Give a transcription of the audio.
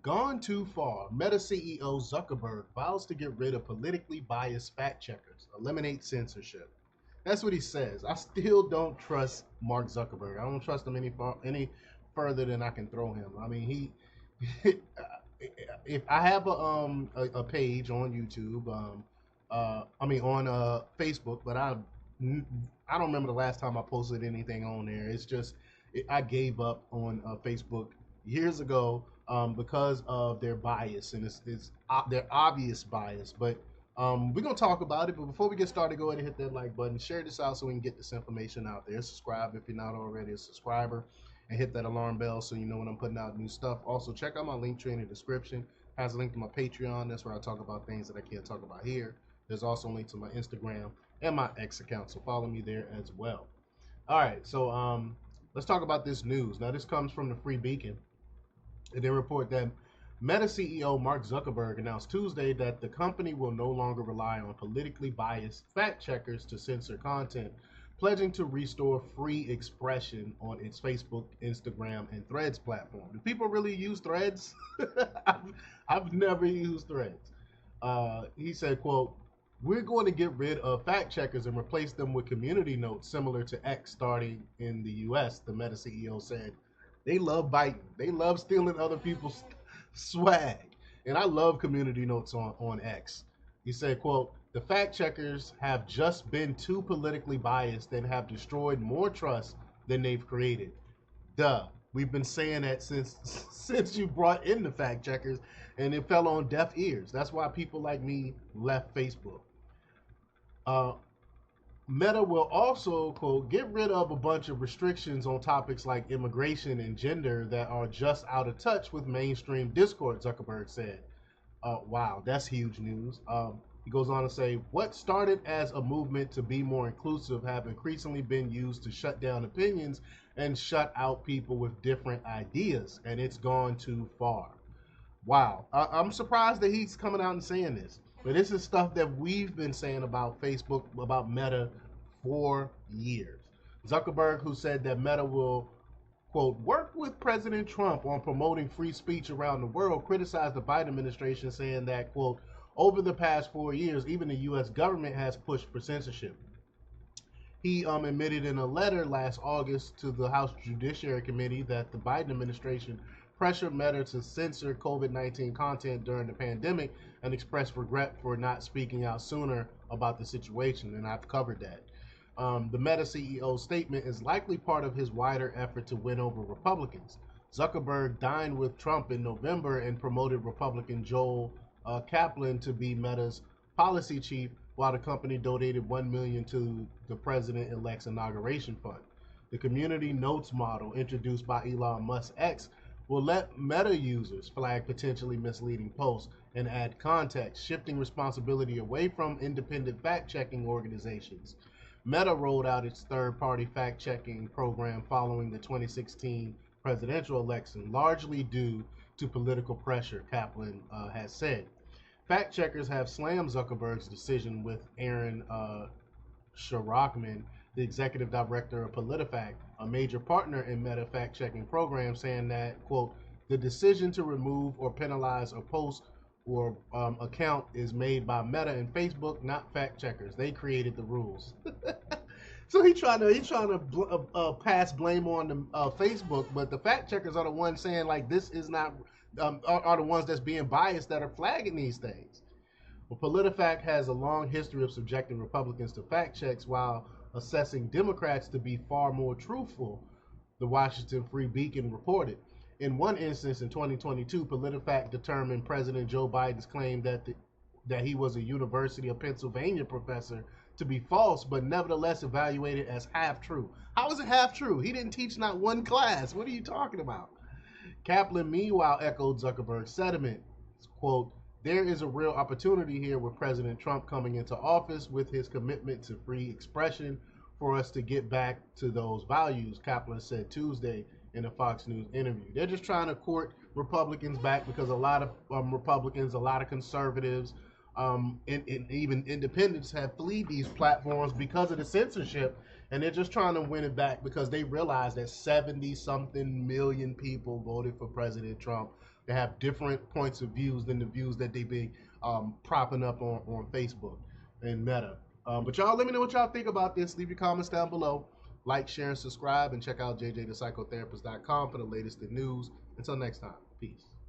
Gone too far. Meta CEO Zuckerberg vows to get rid of politically biased fact checkers, eliminate censorship. That's what he says. I still don't trust Mark Zuckerberg. I don't trust him any further than I can throw him. I mean, if I have a page on YouTube, I mean on Facebook, but I don't remember the last time I posted anything on there. It's just I gave up on Facebook years ago because of their bias, and it's their obvious bias. But we're gonna talk about it. But before we get started, go ahead and hit that like button, share this out so we can get this information out there. Subscribe if you're not already a subscriber, and hit that alarm bell so you know when I'm putting out new stuff. Also, check out my link tree in the description. It has a link to my Patreon. That's where I talk about things that I can't talk about here. There's also a link to my Instagram and my X account, so follow me there as well. All right, so let's talk about this news. Now, this comes from the Free Beacon. And they report that Meta CEO Mark Zuckerberg announced Tuesday that the company will no longer rely on politically biased fact checkers to censor content, pledging to restore free expression on its Facebook, Instagram, and Threads platform. Do people really use Threads? I've never used Threads. He said, quote, "We're going to get rid of fact checkers and replace them with community notes similar to X starting in the US," the Meta CEO said. They love biting. They love stealing other people's swag. And I love community notes on X. He said, quote, "The fact checkers have just been too politically biased and have destroyed more trust than they've created." Duh. We've been saying that since since you brought in the fact checkers, and it fell on deaf ears. That's why people like me left Facebook. Uh, Meta will also, quote, "get rid of a bunch of restrictions on topics like immigration and gender that are just out of touch with mainstream discourse," Zuckerberg said. Wow, that's huge news. He goes on to say, "What started as a movement to be more inclusive have increasingly been used to shut down opinions and shut out people with different ideas, and it's gone too far." Wow, I'm surprised that he's coming out and saying this. But this is stuff that we've been saying about Facebook, about Meta for years. Zuckerberg, who said that Meta will, quote, "work with President Trump on promoting free speech around the world," criticized the Biden administration, saying that, quote, "over the past 4 years, even the U.S. government has pushed for censorship." He admitted in a letter last August to the House Judiciary Committee that the Biden administration pressured Meta to censor COVID-19 content during the pandemic and expressed regret for not speaking out sooner about the situation. And I've covered that. The Meta CEO's statement is likely part of his wider effort to win over Republicans. Zuckerberg dined with Trump in November and promoted Republican Joel Kaplan to be Meta's policy chief, while the company donated $1 million to the president-elect's inauguration fund. The community notes model introduced by Elon Musk's X will let Meta users flag potentially misleading posts and add context, shifting responsibility away from independent fact-checking organizations. Meta rolled out its third-party fact-checking program following the 2016 presidential election, largely due to political pressure, Kaplan has said. Fact checkers have slammed Zuckerberg's decision, with Aaron Shirachman, the executive director of PolitiFact, a major partner in Meta fact-checking program, saying that, quote, "the decision to remove or penalize a post or account is made by Meta and Facebook, not fact checkers. They created the rules." So he's trying to pass blame on the, Facebook, but the fact checkers are the ones saying like this is not are the ones that's being biased that are flagging these things. Well, PolitiFact has a long history of subjecting Republicans to fact checks while assessing Democrats to be far more truthful, the Washington Free Beacon reported. In one instance in 2022, PolitiFact determined President Joe Biden's claim that he was a University of Pennsylvania professor to be false, but nevertheless evaluated as half true. How is it half true? He didn't teach not one class. What are you talking about? Kaplan, meanwhile, echoed Zuckerberg's sentiment. Quote, "There is a real opportunity here with President Trump coming into office with his commitment to free expression for us to get back to those values," Kaplan said Tuesday in a Fox News interview. They're just trying to court Republicans back because a lot of Republicans, a lot of conservatives, and even independents have fled these platforms because of the censorship, And they're just trying to win it back because they realize that 70 something million people voted for President Trump. They have different points of views than the views that they be propping up on Facebook and Meta. But y'all, let me know what y'all think about this. Leave your comments down below. Like, share, and subscribe, and check out jjthepsychotherapist.com for the latest in news. Until next time, peace.